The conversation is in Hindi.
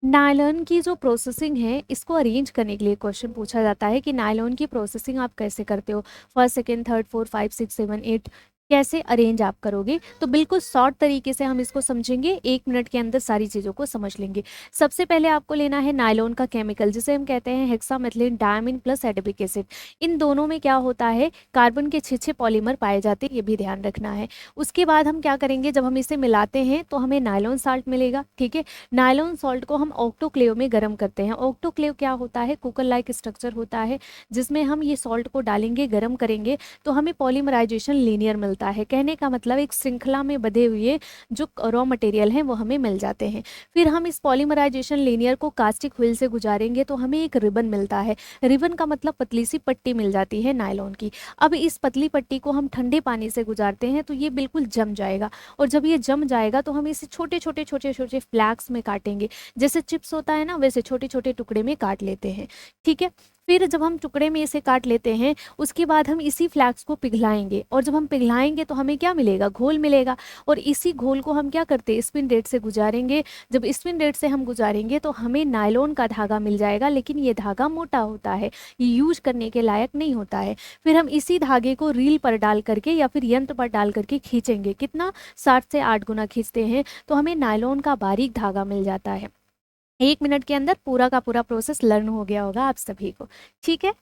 नायलॉन की जो प्रोसेसिंग है इसको अरेंज करने के लिए क्वेश्चन पूछा जाता है कि नायलॉन की प्रोसेसिंग आप कैसे करते हो, first second third fourth five six seven eight, कैसे अरेंज आप करोगे। तो बिल्कुल शॉर्ट तरीके से हम इसको समझेंगे, 1 मिनट के अंदर सारी चीज़ों को समझ लेंगे। सबसे पहले आपको लेना है नायलॉन का केमिकल, जिसे हम कहते हैं hexamethylene diamine plus adipic acid. इन दोनों में क्या होता है, कार्बन के 6 पॉलीमर पाए जाते हैं, ये भी ध्यान रखना है। उसके बाद हम क्या करेंगे, जब हम इसे मिलाते हैं तो हमें नायलॉन साल्ट मिलेगा, ठीक है। नायलॉन सॉल्ट को हम ऑक्टोक्लेव में गर्म करते हैं। ऑक्टोक्लेव क्या होता है, कुकर लाइक स्ट्रक्चर होता है, जिसमें हम ये सॉल्ट को डालेंगे, गर्म करेंगे, तो हमें पॉलीमराइजेशन लीनियर मिलता है। कहने का मतलब एक श्रृंखला में बधे हुए जो रॉ मटेरियल हैं वो हमें मिल जाते हैं। फिर हम इस पॉलीमराइजेशन लीनियर को कास्टिक व्हील से गुजारेंगे तो हमें एक रिबन मिलता है। रिबन का मतलब पतली सी पट्टी मिल जाती है नायलॉन की। अब इस पतली पट्टी को हम ठंडे पानी से गुजारते हैं तो ये बिल्कुल जम जाएगा, और जब ये जम जाएगा तो हम इसे छोटे छोटे छोटे छोटे फ्लैक्स में काटेंगे। जैसे चिप्स होता है ना, वैसे छोटे छोटे टुकड़े में काट लेते हैं, ठीक है। फिर जब हम टुकड़े में इसे काट लेते हैं, उसके बाद हम इसी फ्लैक्स को पिघलाएंगे, और जब हम पिघलाएंगे तो हमें क्या मिलेगा, घोल मिलेगा। और इसी घोल को हम क्या करते हैं, स्पिन रेट से गुजारेंगे। जब स्पिन रेट से हम गुजारेंगे तो हमें नायलॉन का धागा मिल जाएगा, लेकिन ये धागा मोटा होता है, ये यूज करने के लायक नहीं होता है। फिर हम इसी धागे को रील पर डाल करके या फिर यंत्र पर डाल करके खींचेंगे, कितना, 7 से 8 गुना खींचते हैं, तो हमें नायलॉन का बारीक धागा मिल जाता है। 1 मिनट के अंदर पूरा का पूरा प्रोसेस लर्न हो गया होगा आप सभी को, ठीक है।